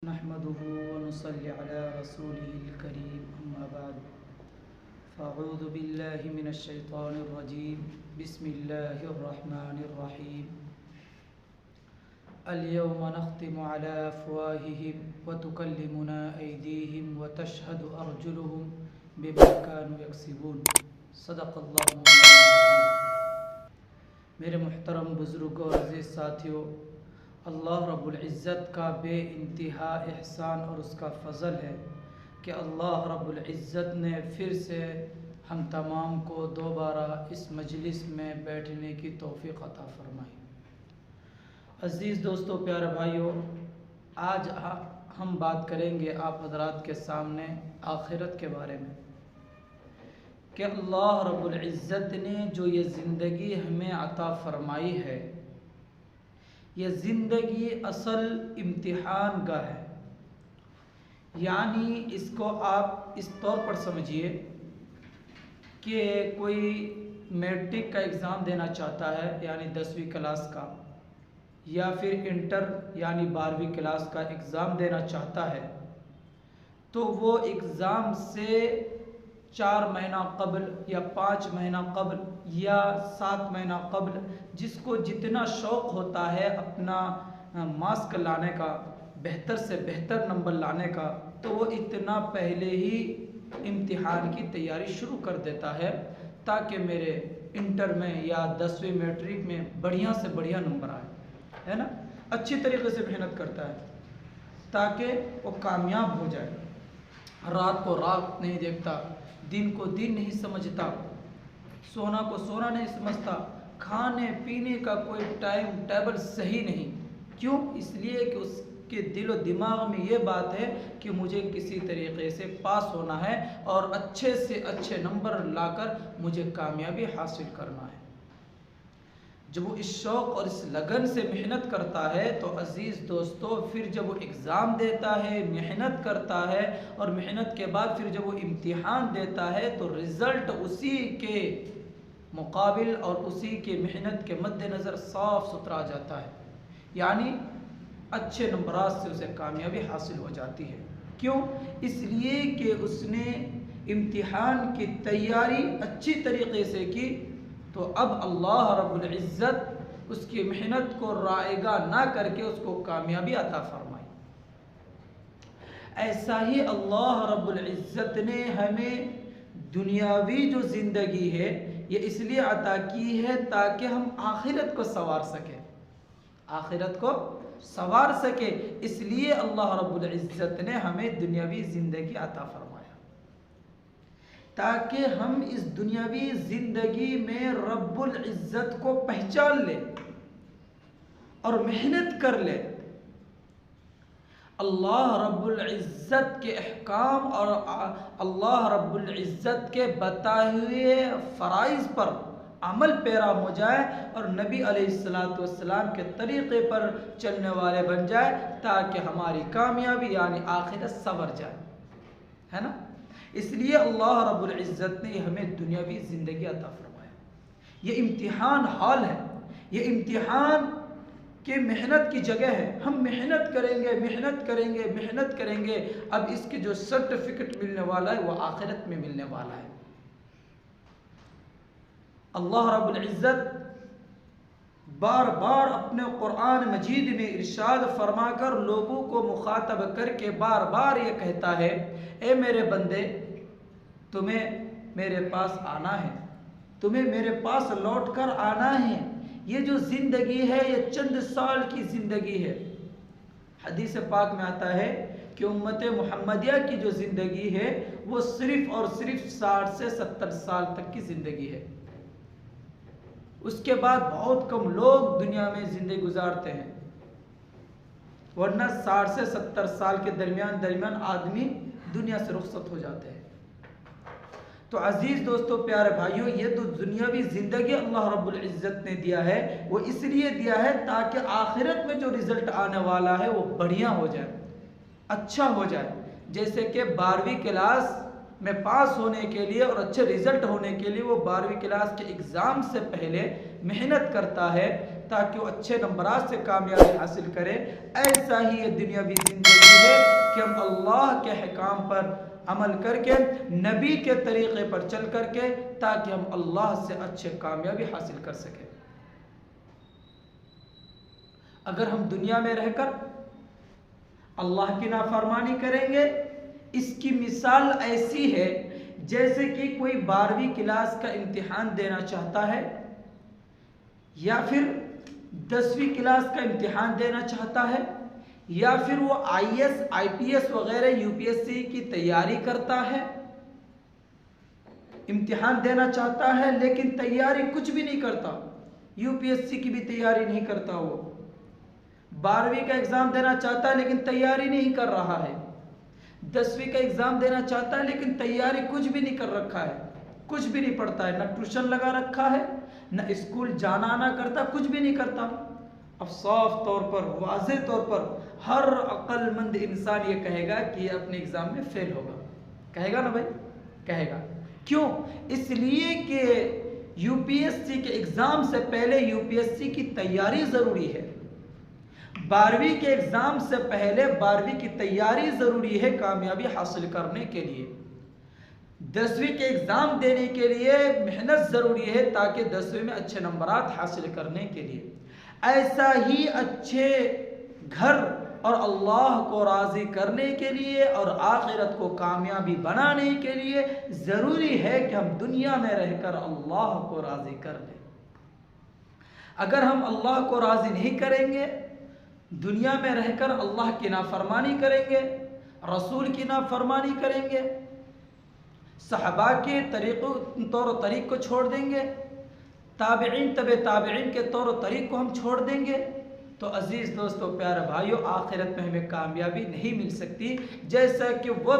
نحمده ونصلي على رسوله الكريم أما بعد فأعوذ بالله من الشيطان الرجيم بسم الله الرحمن الرحيم اليوم نختم على أفواههم وتكلمنا أيديهم وتشهد أرجلهم بما كانوا يكسبون صدق اللہ مولانا العظیم۔ میرے محترم بزرگوں اور عزیز ساتھیوں، اللہ رب العزت کا بے انتہا احسان اور اس کا فضل ہے کہ اللہ رب العزت نے پھر سے ہم تمام کو دوبارہ اس مجلس میں بیٹھنے کی توفیق عطا فرمائی۔ عزیز دوستو، پیارے بھائیوں، آج ہم بات کریں گے آپ حضرات کے سامنے آخرت کے بارے میں کہ اللہ رب العزت نے جو یہ زندگی ہمیں عطا فرمائی ہے، یہ زندگی اصل امتحان گاہ ہے۔ یعنی اس کو آپ اس طور پر سمجھیے کہ کوئی میٹرک کا ایگزام دینا چاہتا ہے، یعنی 10ویں کلاس کا، یا پھر انٹر یعنی 12ویں کلاس کا ایگزام دینا چاہتا ہے، تو وہ ایگزام سے 4 مہینہ قبل یا 5 مہینہ قبل یا 7 مہینہ قبل جس کو جتنا شوق ہوتا ہے اپنا ماسک لانے کا، بہتر سے بہتر نمبر لانے کا، تو وہ اتنا پہلے ہی امتحان کی تیاری شروع کر دیتا ہے تاکہ میرے انٹر میں یا 10ویں میٹرک میں بڑھیا سے بڑھیا نمبر آئے، ہے نا۔ اچھی طریقے سے محنت کرتا ہے تاکہ وہ کامیاب ہو جائے۔ رات کو رات نہیں دیکھتا، دن کو دن نہیں سمجھتا، سونا کو سونا نہیں سمجھتا، کھانے پینے کا کوئی ٹائم ٹیبل صحیح نہیں۔ کیوں؟ اس لیے کہ اس کے دل و دماغ میں یہ بات ہے کہ مجھے کسی طریقے سے پاس ہونا ہے اور اچھے سے اچھے نمبر لا کر مجھے کامیابی حاصل کرنا ہے۔ جب وہ اس شوق اور اس لگن سے محنت کرتا ہے تو عزیز دوستو، پھر جب وہ ایگزام دیتا ہے، محنت کرتا ہے، اور محنت کے بعد پھر جب وہ امتحان دیتا ہے تو رزلٹ اسی کے مقابل اور اسی کے محنت کے مد نظر صاف ستھرا جاتا ہے، یعنی اچھے نمبرات سے اسے کامیابی حاصل ہو جاتی ہے۔ کیوں؟ اس لیے کہ اس نے امتحان کی تیاری اچھی طریقے سے کی، تو اب اللہ رب العزت اس کی محنت کو رائگاں نہ کر کے اس کو کامیابی عطا فرمائی۔ ایسا ہی اللہ رب العزت نے ہمیں دنیاوی جو زندگی ہے یہ اس لیے عطا کی ہے تاکہ ہم آخرت کو سنوار سکیں، آخرت کو سنوار سکے۔ اس لیے اللہ رب العزت نے ہمیں دنیاوی زندگی عطا فرمایا تاکہ ہم اس دنیاوی زندگی میں رب العزت کو پہچان لیں اور محنت کر لیں۔ اللہ رب العزت کے احکام اور اللہ رب العزت کے بتائے ہوئے فرائض پر عمل پیرا ہو جائے اور نبی علیہ السلام کے طریقے پر چلنے والے بن جائے تاکہ ہماری کامیابی یعنی آخرت سنور جائے، ہے نا۔ اس لیے اللہ رب العزت نے ہمیں دنیاوی زندگی عطا فرمایا۔ یہ امتحان حال ہے، یہ امتحان کہ محنت کی جگہ ہے۔ ہم محنت کریں گے، محنت کریں گے، محنت کریں گے، اب اس کی جو سرٹیفکیٹ ملنے والا ہے وہ آخرت میں ملنے والا ہے۔ اللہ رب العزت بار بار اپنے قرآن مجید میں ارشاد فرما کر لوگوں کو مخاطب کر کے بار بار یہ کہتا ہے، اے میرے بندے، تمہیں میرے پاس آنا ہے، تمہیں میرے پاس لوٹ کر آنا ہے۔ یہ جو زندگی ہے یہ چند سال کی زندگی ہے۔ حدیث پاک میں آتا ہے کہ امت محمدیہ کی جو زندگی ہے وہ صرف اور صرف 60 سے 70 سال تک کی زندگی ہے۔ اس کے بعد بہت کم لوگ دنیا میں زندگی گزارتے ہیں، ورنہ 60 سے 70 سال کے درمیان آدمی دنیا سے رخصت ہو جاتے ہیں۔ تو عزیز دوستو، پیارے بھائیوں، یہ تو دنیاوی زندگی اللہ رب العزت نے دیا ہے، وہ اس لیے دیا ہے تاکہ آخرت میں جو رزلٹ آنے والا ہے وہ بڑھیا ہو جائے، اچھا ہو جائے۔ جیسے کہ 12ویں کلاس میں پاس ہونے کے لیے اور اچھے رزلٹ ہونے کے لیے وہ 12ویں کلاس کے ایگزام سے پہلے محنت کرتا ہے تاکہ وہ اچھے نمبرات سے کامیابی حاصل کرے، ایسا ہی یہ دنیاوی زندگی ہے کہ ہم اللہ کے احکام پر عمل کر کے، نبی کے طریقے پر چل کر کے، تاکہ ہم اللہ سے اچھے کامیابی حاصل کر سکیں۔ اگر ہم دنیا میں رہ کر اللہ کی نافرمانی کریں گے، اس کی مثال ایسی ہے جیسے کہ کوئی 12ویں کلاس کا امتحان دینا چاہتا ہے یا پھر 10ویں کلاس کا امتحان دینا چاہتا ہے، یا پھر وہ IAS IPS وغیرہ UPSC کی تیاری کرتا ہے، امتحان دینا چاہتا ہے لیکن تیاری کچھ بھی نہیں کرتا، UPSC کی بھی تیاری نہیں کرتا، وہ 12ویں کا ایگزام دینا چاہتا ہے لیکن تیاری نہیں کر رہا ہے، 10ویں کا ایگزام دینا چاہتا ہے لیکن تیاری کچھ بھی نہیں کر رکھا ہے، کچھ بھی نہیں پڑھتا ہے، نہ ٹیوشن لگا رکھا ہے، نہ اسکول جانا آنا کرتا، کچھ بھی نہیں کرتا۔ اب صاف طور پر، واضح طور پر ہر عقل مند انسان یہ کہے گا کہ یہ اپنے ایگزام میں فیل ہوگا، کہے گا نا بھائی، کہے گا۔ کیوں؟ اس لیے کہ UPSC کے ایگزام سے پہلے UPSC کی تیاری ضروری ہے، 12ویں کے ایگزام سے پہلے 12ویں کی تیاری ضروری ہے کامیابی حاصل کرنے کے لیے، 10ویں کے ایگزام دینے کے لیے محنت ضروری ہے تاکہ 10ویں میں اچھے نمبرات حاصل کرنے کے لیے۔ ایسا ہی اچھے گھر اور اللہ کو راضی کرنے کے لیے اور آخرت کو کامیابی بنانے کے لیے ضروری ہے کہ ہم دنیا میں رہ کر اللہ کو راضی کر لیں۔ اگر ہم اللہ کو راضی نہیں کریں گے، دنیا میں رہ کر اللہ کی نافرمانی کریں گے، رسول کی نافرمانی کریں گے، صحابہ کے طور و طریق کو چھوڑ دیں گے، تابعین تابعین کے طور و طریق کو ہم چھوڑ دیں گے، تو عزیز دوستو، پیارے بھائیو، آخرت میں ہمیں کامیابی نہیں مل سکتی۔ جیسا کہ وہ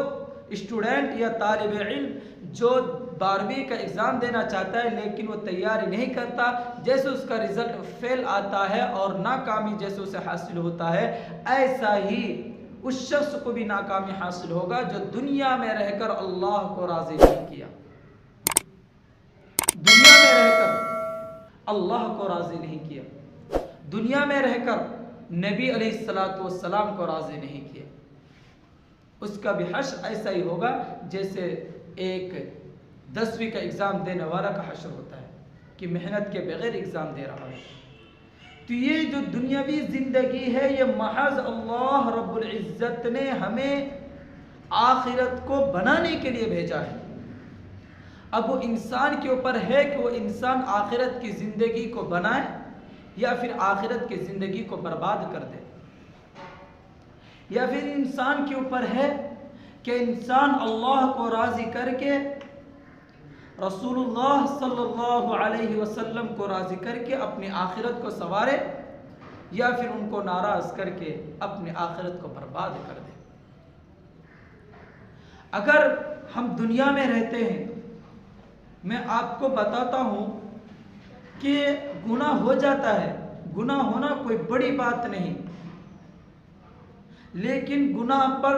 اسٹوڈنٹ یا طالب علم جو 12ویں کا ایگزام دینا چاہتا ہے لیکن وہ تیاری نہیں کرتا، جیسے اس کا رزلٹ فیل آتا ہے اور ناکامی جیسے اسے حاصل ہوتا ہے، ایسا ہی اس شخص کو بھی ناکامی حاصل ہوگا جو دنیا میں رہ کر اللہ کو راضی نہیں کیا، دنیا میں رہ کر اللہ کو راضی نہیں کیا، دنیا میں رہ کر نبی علیہ السلام کو راضی نہیں کیا، اس کا بھی حشر ایسا ہی ہوگا جیسے ایک 10ویں کا ایگزام دینے والا کا حشر ہوتا ہے کہ محنت کے بغیر ایگزام دے رہا ہے۔ تو یہ جو دنیاوی زندگی ہے، یہ محض اللہ رب العزت نے ہمیں آخرت کو بنانے کے لیے بھیجا ہے۔ اب وہ انسان کے اوپر ہے کہ وہ انسان آخرت کی زندگی کو بنائے یا پھر آخرت کی زندگی کو برباد کر دے، یا پھر انسان کے اوپر ہے کہ انسان اللہ کو راضی کر کے، رسول اللہ صلی اللہ علیہ وسلم کو راضی کر کے اپنی آخرت کو سنوارے، یا پھر ان کو ناراض کر کے اپنی آخرت کو برباد کر دے۔ اگر ہم دنیا میں رہتے ہیں، میں آپ کو بتاتا ہوں کہ گناہ ہو جاتا ہے، گناہ ہونا کوئی بڑی بات نہیں، لیکن گناہ پر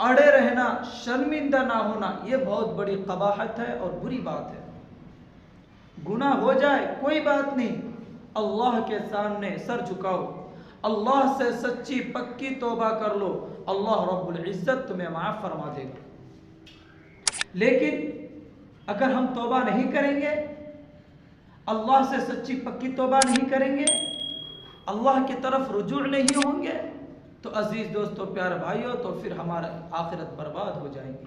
اڑے رہنا، شرمندہ نہ ہونا، یہ بہت بڑی قباحت ہے اور بری بات ہے۔ گناہ ہو جائے کوئی بات نہیں، اللہ کے سامنے سر جھکاؤ، اللہ سے سچی پکی توبہ کر لو، اللہ رب العزت تمہیں معاف فرما دے گا۔ لیکن اگر ہم توبہ نہیں کریں گے، اللہ سے سچی پکی توبہ نہیں کریں گے، اللہ کی طرف رجوع نہیں ہوں گے، تو عزیز دوستو، پیارے بھائیو، تو پھر ہمارا آخرت برباد ہو جائے گی۔